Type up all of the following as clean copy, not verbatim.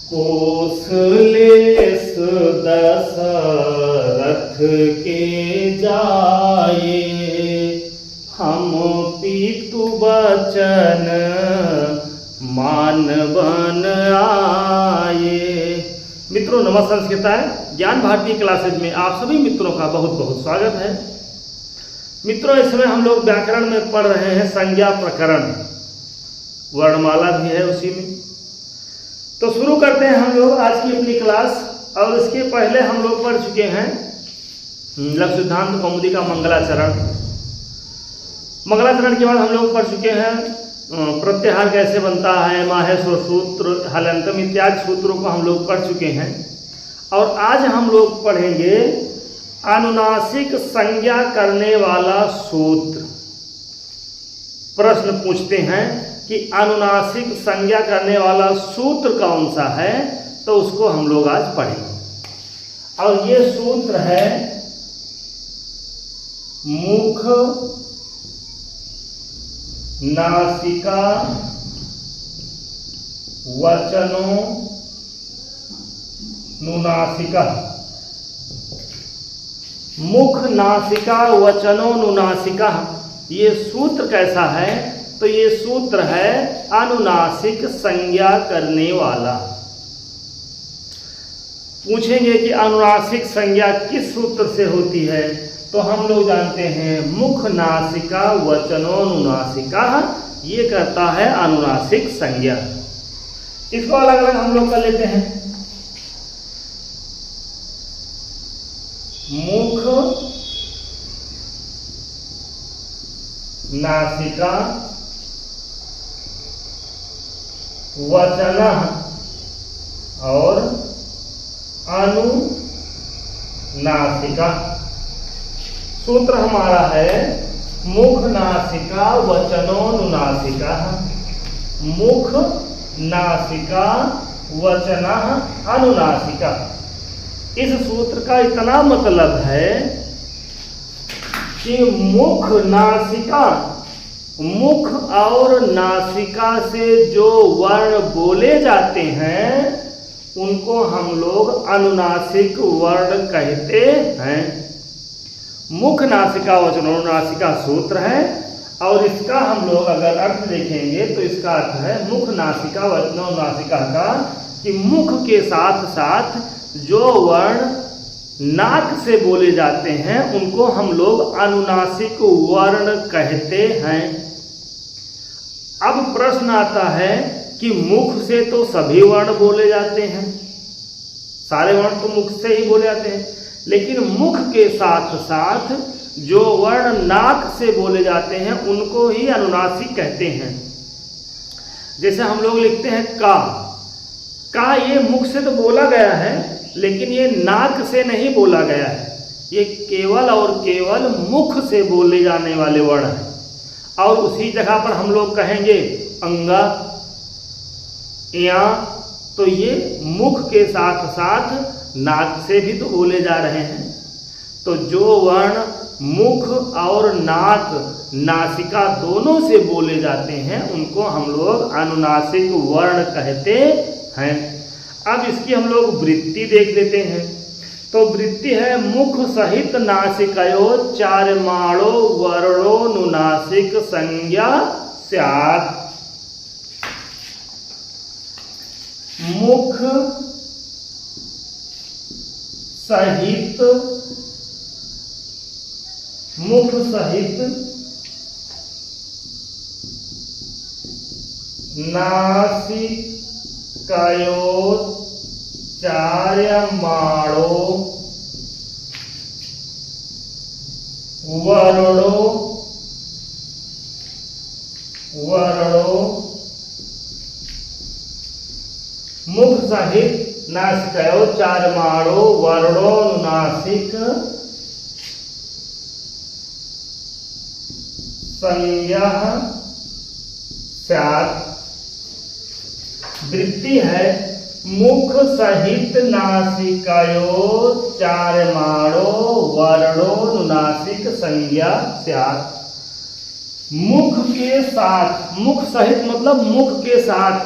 कौशलेश दशरथ के जाए, हम पितु बचन मानवन आए। मित्रों नमस्कार, संस्कृताय ज्ञान भारती क्लासेज में आप सभी मित्रों का बहुत बहुत स्वागत है। मित्रों इस समय हम लोग व्याकरण में पढ़ रहे हैं संज्ञा प्रकरण, वर्णमाला भी है उसी में। तो शुरू करते हैं हम लोग आज की अपनी क्लास। और इसके पहले हम लोग पढ़ चुके हैं लघु सिद्धांत कौमुदी का मंगलाचरण। मंगलाचरण के बाद हम लोग पढ़ चुके हैं प्रत्याहार कैसे बनता है, माहेश्वर सूत्र, हलंतम इत्यादि सूत्रों को हम लोग पढ़ चुके हैं। और आज हम लोग पढ़ेंगे अनुनासिक संज्ञा करने वाला सूत्र। प्रश्न पूछते हैं कि अनुनासिक संज्ञा करने वाला सूत्र कौन सा है, तो उसको हम लोग आज पढ़ेंगे। और ये सूत्र है मुख नासिका वचनों नुनासिका। मुख नासिका वचनों नुनासिका, ये सूत्र कैसा है? तो ये सूत्र है अनुनासिक संज्ञा करने वाला। पूछेंगे कि अनुनासिक संज्ञा किस सूत्र से होती है, तो हम लोग जानते हैं मुख नासिका वचनों नुनासिका, ये करता है अनुनासिक संज्ञा। इसको अलग अलग हम लोग कर लेते हैं। मुख नासिका वचन और अनुनासिका। सूत्र हमारा है मुख नासिका वचनों नुनासिका। मुख नासिका वचन अनुनासिका। इस सूत्र का इतना मतलब है कि मुख नासिका, मुख और नासिका से जो वर्ण बोले जाते हैं उनको हम लोग अनुनासिक वर्ण कहते हैं। मुख नासिका वचन अनुनासिका सूत्र है। और इसका हम लोग अगर अर्थ देखेंगे तो इसका अर्थ है मुख नासिका वचन अनुनासिका का कि मुख के साथ साथ जो वर्ण नाक से बोले जाते हैं उनको हम लोग अनुनासिक वर्ण कहते हैं। अब प्रश्न आता है कि मुख से तो सभी वर्ण बोले जाते हैं, सारे वर्ण तो मुख से ही बोले जाते हैं, लेकिन मुख के साथ साथ जो वर्ण नाक से बोले जाते हैं उनको ही अनुनासिक कहते हैं। जैसे हम लोग लिखते हैं का ये मुख से तो बोला गया है, लेकिन ये नाक से नहीं बोला गया है, ये केवल और केवल मुख से बोले जाने वाले वर्ण हैं। और उसी जगह पर हम लोग कहेंगे अंगा या, तो ये मुख के साथ साथ नाक से भी तो बोले जा रहे हैं। तो जो वर्ण मुख और नाक नासिका दोनों से बोले जाते हैं उनको हम लोग अनुनासिक वर्ण कहते हैं। अब इसकी हम लोग वृत्ति देख लेते हैं। तो वृत्ति है मुख सहित नासिकयो चारमाणो वर्णो नुनासिक संज्ञा स्यात्। मुख सहित नासिकयो चार्यमाणो वर्णो मुख सहित नासिकयो चार्यमाणो वर्णो नुनासिक संज्ञा स्यात्। वृत्ति है मुख सहित नासिकयो चार्यमाणो वर्णो नुनासिक संज्ञा स्यात्। मुख के साथ, मुख सहित मतलब मुख के साथ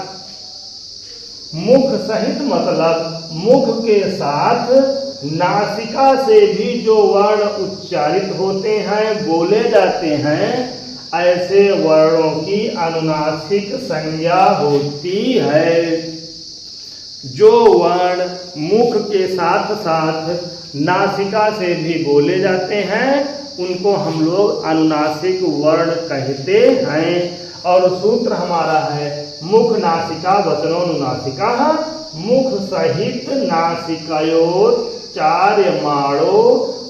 मुख सहित मतलब मुख के साथ नासिका से भी जो वर्ण उच्चारित होते हैं, बोले जाते हैं, ऐसे वर्णों की अनुनासिक संज्ञा होती है। जो वर्ण मुख के साथ साथ नासिका से भी बोले जाते हैं उनको हम लोग अनुनासिक वर्ण कहते हैं। और सूत्र हमारा है मुख नासिका वचनोनुनासिका मुख सहित नासिकयोच्चार्यमाणो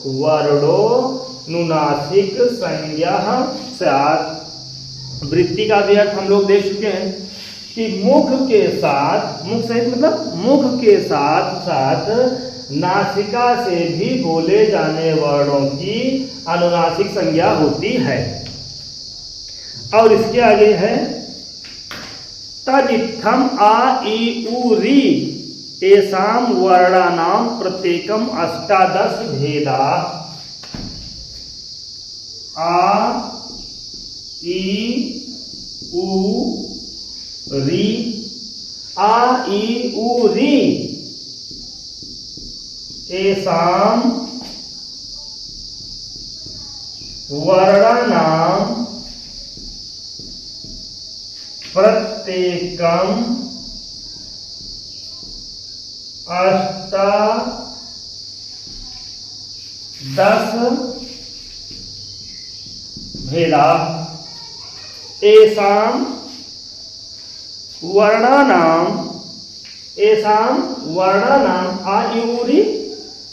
वर्णो नुनासिक संज्ञा स्यात्। वृत्ति का भी अर्थ हम लोग देख चुके हैं कि मुख के साथ, मुख सहित मतलब मुख के साथ साथ नासिका से भी बोले जाने वर्णों की अनुनासिक संज्ञा होती है। और इसके आगे है तदित्थम आ ई उ री एसाम वर्णानाम प्रत्येकम अष्टादश भेदा। आ ई उ री, आ ई उ री एसाम वर्णानाम प्रत्येकम अष्टादश भेदा। एसाम वर्णानाम, एसाम वर्णानाम आयुरी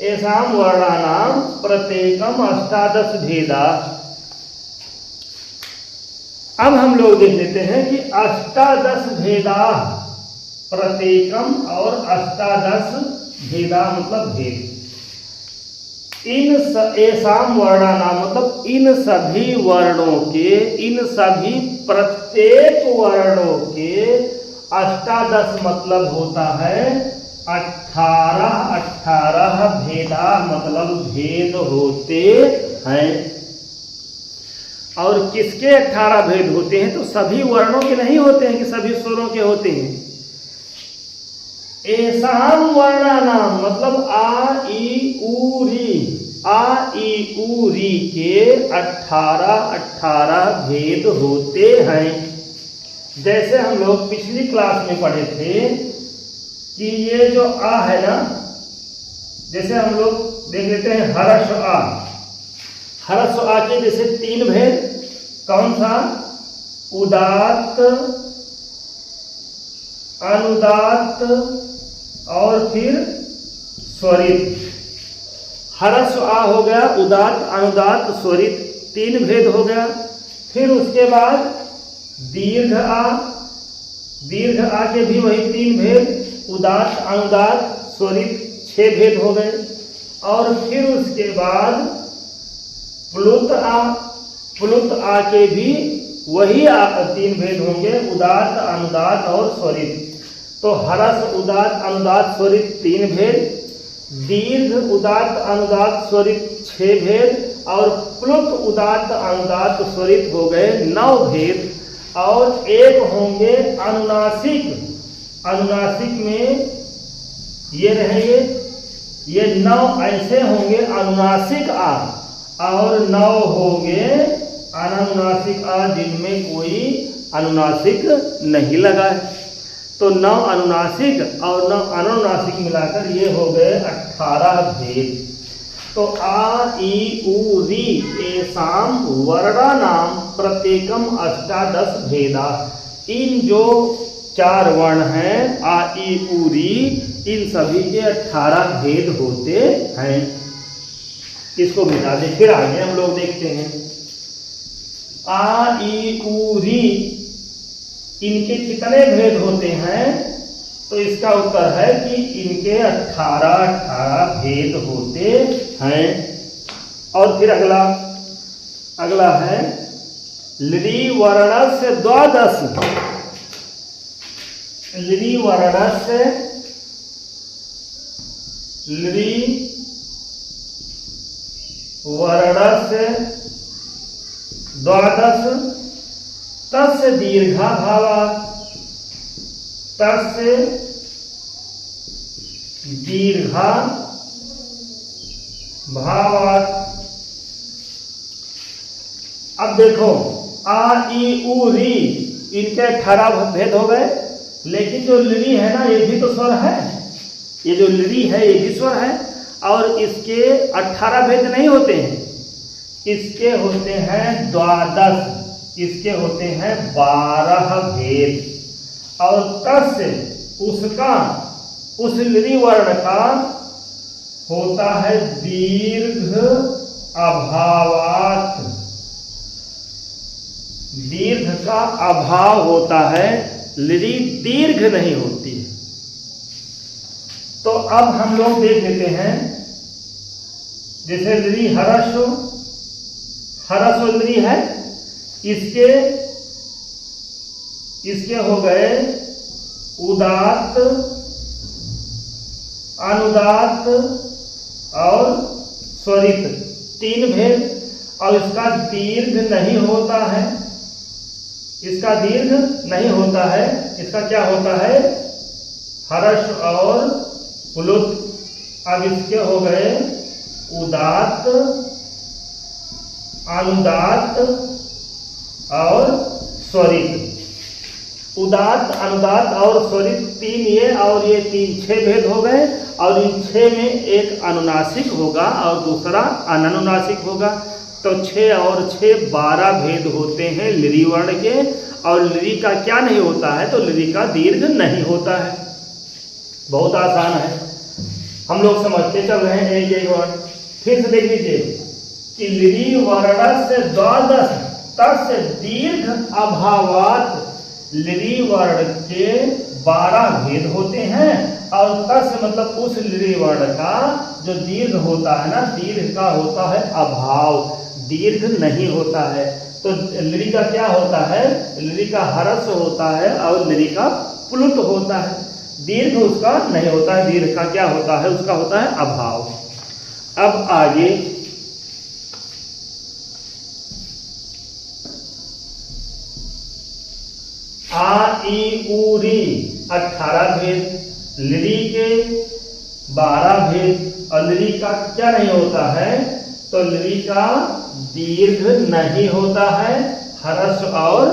एसाम वर्णानाम प्रत्येकम अष्टादश भेदा। अब हम लोग देख लेते हैं कि अष्टादश भेदा प्रत्येकम और अष्टादश भेदा मतलब भेद। इन एसाम वर्णानाम मतलब इन सभी वर्णों के, इन सभी प्रत्येक वर्णों के अष्टादश मतलब होता है 18, 18 भेदा मतलब भेद होते हैं। और किसके 18 भेद होते हैं? तो सभी वर्णों के नहीं होते हैं कि सभी स्वरों के होते हैं। एसाम वर्णानाम मतलब आ ई उ री, आ ई उ री के 18 भेद होते हैं। जैसे हम लोग पिछली क्लास में पढ़े थे कि ये जो आ है ना, जैसे हम लोग देख लेते हैं हर्ष आ, हर्ष आ के जैसे 3 भेद, कौन सा? उदात्त, अनुदात्त और फिर स्वरित। हर्ष आ हो गया, उदात्त, अनुदात्त, स्वरित, 3 भेद हो गया। फिर उसके बाद दीर्घ आ, दीर्घ आ के भी वही 3 भेद, उदात्त, अनुदात्त, स्वरित, 6 भेद हो गए। और फिर उसके बाद प्लुत आ, प्लुत आ के भी वही 3 भेद होंगे, उदात्त, अनुदात्त और स्वरित। तो हर्ष उदात्त अनुदात्त स्वरित 3 भेद, दीर्घ उदात्त अनुदात्त स्वरित 6 भेद और प्लुत उदात्त अनुदात्त स्वरित हो गए 9 भेद। और एक होंगे अनुनासिक, अनुनासिक में ये रहेंगे, ये 9 ऐसे होंगे अनुनासिक आ और 9 होंगे अनानुनासिक आ जिनमें कोई अनुनासिक नहीं लगा है। तो 9 अनुनासिक और 9 अनुनासिक मिलाकर ये हो गए 18 भेद। तो आ ई उ री एसाम वर्णानाम प्रत्येकम अष्टादश भेदा। इन जो 4 वर्ण हैं आ ई उ री, इन सभी के 18 भेद होते हैं। इसको मिटा दे, फिर आगे हम लोग देखते हैं। आ ई उ री इनके कितने भेद होते हैं? तो इसका उत्तर है कि इनके 18 भेद होते हैं। और फिर अगला है लृ वर्णस्य 12, लृ वर्णस्य, लृ वर्णस्य 12 तस्य दीर्घा भावा, तस्य दीर्घा भावार्थ। अब देखो आ ई उ री इनके 18 भेद हो गए, लेकिन जो ली है ना ये भी तो स्वर है, ये जो ली है ये भी स्वर है, और इसके 18 भेद नहीं होते हैं, इसके होते हैं 12, इसके होते हैं 12 भेद। और तस् उसका उस ली वर्ण का होता है दीर्घ अभावात्, दीर्घ का अभाव होता है, ली दीर्घ नहीं होती है। तो अब हम लोग देख लेते हैं, जैसे ली हर्ष ली है, इसके हो गए उदात्त, अनुदात्त और स्वरित, 3 भेद। और इसका दीर्घ नहीं होता है, इसका दीर्घ नहीं होता है, इसका क्या होता है हर्ष और प्लुत। अब इसके हो गए उदात्त, अनुदात्त और स्वरित। उदात्त, अनुदात्त और स्वरित 3 ये, और ये 3 6 भेद हो गए। और इन 6 में एक अनुनासिक होगा और दूसरा अननुनासिक होगा। तो 6 और 6 12 भेद होते हैं ली वर्ण के। और ली का क्या नहीं होता है, तो ली का दीर्घ नहीं होता है। बहुत आसान है, हम लोग समझते चल रहे हैं एक वर्ण। फिर से देख लीजिए कि ली वर्ण से 12 तस् दीर्घ अभावात्, ली वर्ण के 12 भेद होते हैं। और तस् मतलब उस ली वर्ण का जो दीर्घ होता है ना, दीर्घ का होता है अभाव, दीर्घ नहीं होता है। तो ली का क्या होता है, ली का हर्ष होता है और ली का प्लुत होता है, दीर्घ उसका नहीं होता है। दीर्घ का क्या होता है, उसका होता है अभाव। अब आगे आ ई उ री 18 भेद, ली के 12 भेद। और ली का क्या नहीं होता है, तो ली का दीर्घ नहीं होता है, हर्ष और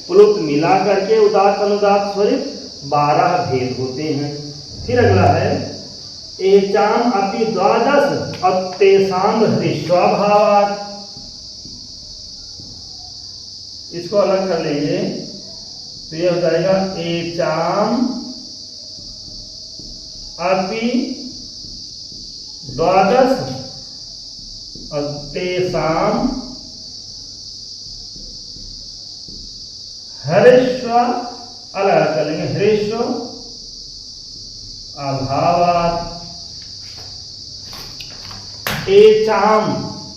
प्लुत मिला करके उदात्त, अनुदात्त, स्वरित 12 भेद होते हैं। फिर अगला है एचाम अपि 12 अत्येषां ह्रस्वभावात्। इसको अलग कर लेंगे तो ये हो जाएगा एचाम अपि 12 अत्येषां ह्रस्व, अलग कर लेंगे ह्रस्व अभावात्। एचाम,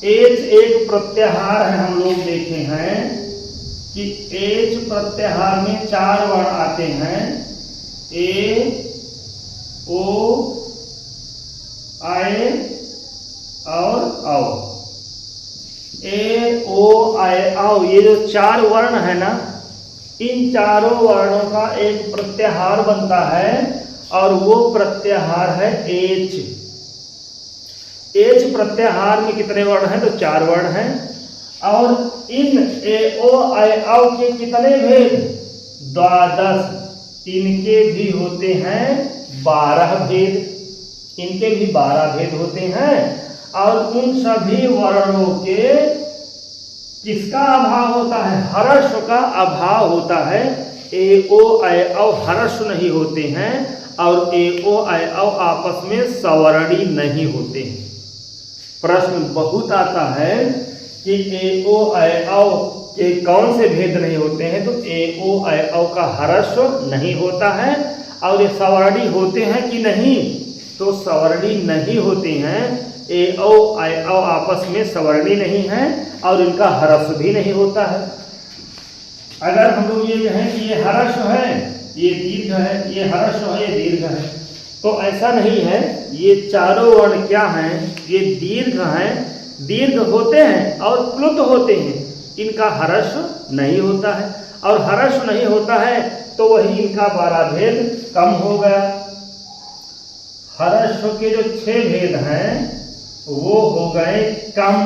एच एक प्रत्याहार है, हम लोग देखे हैं कि एच प्रत्याहार में 4 वर्ण आते हैं, ए ओ आए और औ। ए ओ आए औ, ये जो 4 वर्ण है ना, इन चारों वर्णों का एक प्रत्याहार बनता है और वो प्रत्याहार है एच। एच प्रत्याहार में कितने वर्ण हैं, तो 4 वर्ण हैं। और इन ए ओ आए औ के कितने भेद, 12। इनके भी होते हैं 12 भेद, इनके भी 12 भेद होते हैं। और उन सभी वर्णों के किसका अभाव होता है, हर्ष का अभाव होता है। ए ओ आए औ हर्ष नहीं होते हैं और ए ओ आए औ आपस में सवर्णी नहीं होते हैं। प्रश्न बहुत आता है कि ए ओ आए औ के कौन से भेद नहीं होते हैं, तो ए ओ आए औ का हर्ष नहीं होता है। और ये सवर्णी होते हैं कि नहीं, तो सवर्णी नहीं होते हैं। ए ओ आए औ आपस में सवर्णी नहीं है और इनका हर्ष भी नहीं होता है। अगर हम लोग ये कहें कि ये हर्ष है, ये दीर्घ है, ये हर्ष है, ये दीर्घ है, तो ऐसा नहीं है। ये चारों वर्ण क्या हैं, ये दीर्घ हैं, दीर्घ होते हैं और प्लुत होते हैं, इनका हर्ष नहीं होता है। और हर्ष नहीं होता है तो वही इनका 12 भेद कम हो गया। हर्ष के जो 6 भेद हैं वो हो गए कम।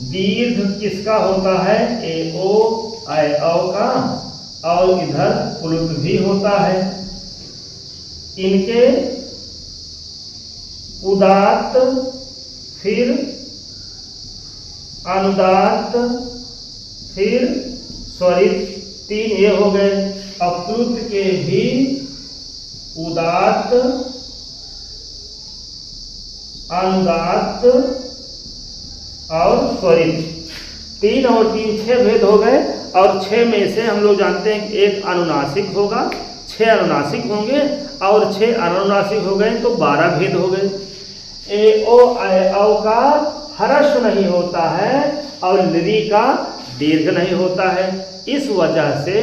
दीर्घ किसका होता है? ए ओ ऐ औ का, और इधर प्लुत भी होता है। इनके उदात्त, फिर अनुदात्त, फिर स्वरित, 3 ये हो गए। अप्लुत के भी उदात्त, अनुदात्त और स्वरित, 3 और 3 6 भेद हो गए। और 6 में से हम लोग जानते हैं कि एक अनुनासिक होगा, 6 अनुनासिक होंगे, और 6 अनुनासिक हो गए तो 12 भेद हो गए। ए ओ ऐ औ का हर्ष नहीं होता है और लृ का दीर्घ नहीं होता है। इस वजह से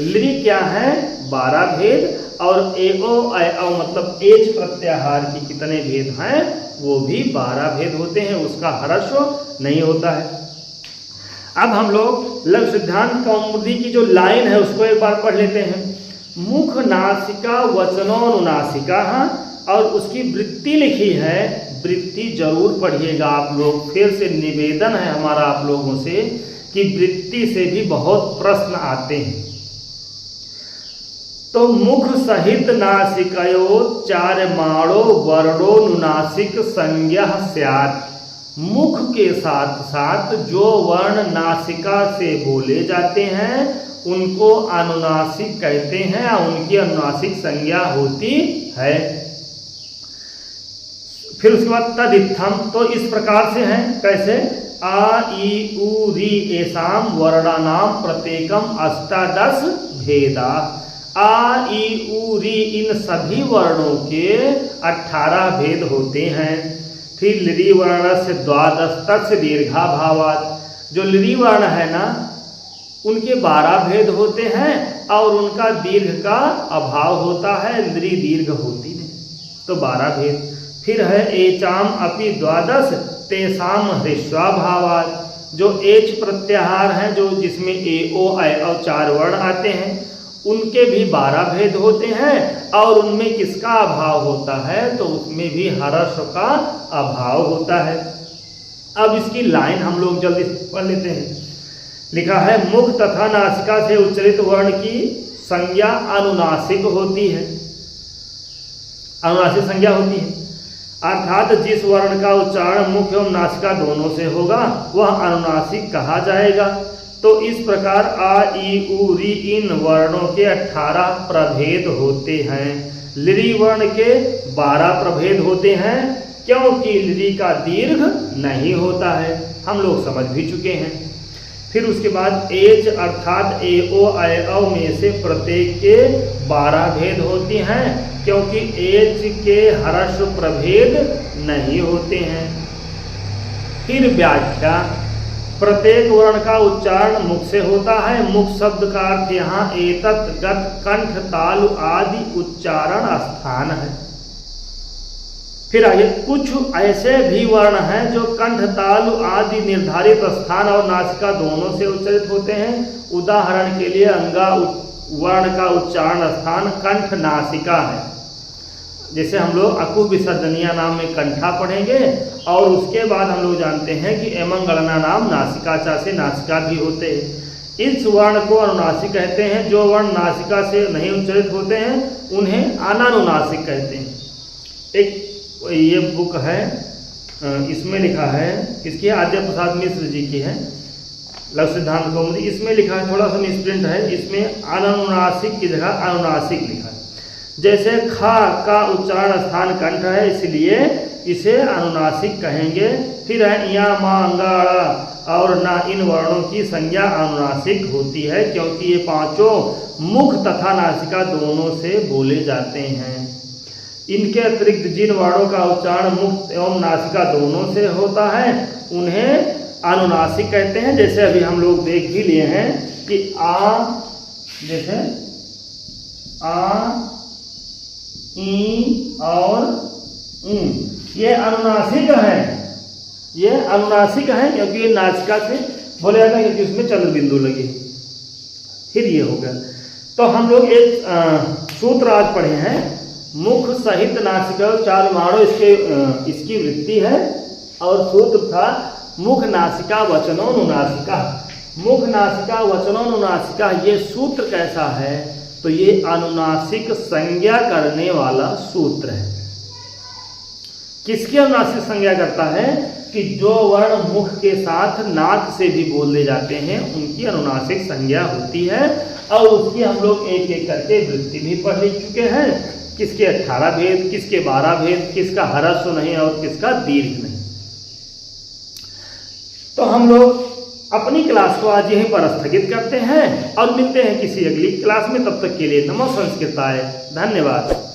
लृ क्या है? 12 भेद, और ए ओ ऐ औ मतलब एच प्रत्याहार की कितने भेद हैं? वो भी 12 भेद होते हैं, उसका हर्ष नहीं होता है। अब हम लोग लघु सिद्धांत कौमुदी की जो लाइन है उसको एक बार पढ़ लेते हैं। मुख नासिका वचनोनुनासिका, और उसकी वृत्ति लिखी है, वृत्ति जरूर पढ़िएगा आप लोग। फिर से निवेदन है हमारा आप लोगों से कि वृत्ति से भी बहुत प्रश्न आते हैं। तो मुख सहित नासिकयोच्चार्यमाणो वर्णो नुनासिक संज्ञा स्यात्। मुख के साथ साथ जो वर्ण नासिका से बोले जाते हैं उनको अनुनासिक कहते हैं, और उनकी अनुनासिक संज्ञा होती है। फिर उसके बाद तदित्थम, तो इस प्रकार से है। कैसे? आ ई उ री एसाम वर्णानाम प्रत्येकम 18 भेदा। आ ई उ री इन सभी वर्णों के 18 भेद होते हैं। फिर लृ वर्ण से 12 तस्य दीर्घा भावात, जो लृ वर्ण है ना उनके 12 भेद होते हैं और उनका दीर्घ का अभाव होता है, लृ दीर्घ होती नहीं, तो 12 भेद। फिर है एचाम अपि 12 तेसाम ह्रस्वाभावात्, जो एच प्रत्याहार हैं, जो जिसमें ए ओ ऐ और 4 वर्ण आते हैं, उनके भी 12 भेद होते हैं, और उनमें किसका अभाव होता है? तो उसमें भी हर्ष का अभाव होता है। अब इसकी लाइन हम लोग जल्दी पढ़ लेते हैं। लिखा है मुख तथा नासिका से उच्चरित वर्ण की संज्ञा अनुनासिक होती है, अनुनासिक संज्ञा होती है। अर्थात जिस वर्ण का उच्चारण मुख एवं नासिका दोनों से होगा वह अनुनासिक कहा जाएगा। तो इस प्रकार आ ई उ री इन वर्णों के 18 प्रभेद होते हैं। लृ वर्ण के 12 प्रभेद होते हैं, क्योंकि लृ का दीर्घ नहीं होता है, हम लोग समझ भी चुके हैं। फिर उसके बाद एच अर्थात ए ओ ऐ औ में से प्रत्येक के 12 भेद होते हैं, क्योंकि एच के हर्ष प्रभेद नहीं होते हैं। फिर व्याख्या, प्रत्येक वर्ण का उच्चारण मुख से होता है। मुख शब्द का अर्थ यहाँ एतत् गत कंठ तालु आदि उच्चारण स्थान है। फिर आइए, कुछ ऐसे भी वर्ण हैं जो कंठ तालु आदि निर्धारित स्थान और नासिका दोनों से उच्चारित होते हैं। उदाहरण के लिए अंगा वर्ण का उच्चारण स्थान कंठ नासिका है। जैसे हम लोग अकु विसर्जनिया नाम में कंठा पढ़ेंगे, और उसके बाद हम लोग जानते हैं कि एमंगलना नाम नासिका चा से नासिका भी होते हैं। इस वर्ण को अनुनासिक कहते हैं। जो वर्ण नासिका से नहीं उच्चारित होते हैं उन्हें अनानुनासिक कहते हैं। एक ये बुक है, इसमें लिखा है, इसकी आद्य प्रसाद मिश्र जी की है, लघु सिद्धांत कौमुदी। इसमें लिखा है, थोड़ा सा मिसप्रिंट है, इसमें अनानुनासिक की जगह अनुनासिक लिखा है। जैसे खा का उच्चारण स्थान कंठ है, इसलिए इसे अनुनासिक कहेंगे। फिर है या मा अंगाड़ा और ना, इन वर्णों की संज्ञा अनुनासिक होती है, क्योंकि ये पांचों मुख तथा नासिका दोनों से बोले जाते हैं। इनके अतिरिक्त जिन वर्णों का उच्चारण मुख एवं नासिका दोनों से होता है उन्हें अनुनासिक कहते हैं। जैसे अभी हम लोग देख भी लिए हैं कि आ, जैसे आ, ई और ऊ, ये अनुनासिक है, ये अनुनासिक है, क्योंकि ये नासिका से बोले जाता है, क्योंकि उसमें चंद्र बिंदु लगे। फिर ये हो गया। तो हम लोग एक सूत्र आज पढ़े हैं, मुख सहित नासिका चारुमाणो इसकी वृत्ति है। और सूत्र था मुख नासिका वचनोनुनासिका। मुख नासिका वचनोनुनासिका, ये सूत्र कैसा है? तो ये अनुनासिक संज्ञा करने वाला सूत्र है। किसकी अनुनासिक संज्ञा करता है? कि जो वर्ण मुख के साथ नाक से भी बोले जाते हैं उनकी अनुनासिक संज्ञा होती है। और उसकी हम लोग एक एक करके वृत्ति भी पढ़ ले चुके हैं। किसके 18 भेद, किसके 12 भेद, किसका ह्रस्व नहीं और किसका दीर्घ नहीं। तो हम लोग अपनी क्लास को आज यहीं पर स्थगित करते हैं और मिलते हैं किसी अगली क्लास में। तब तक के लिए नमो संस्कृताय, धन्यवाद।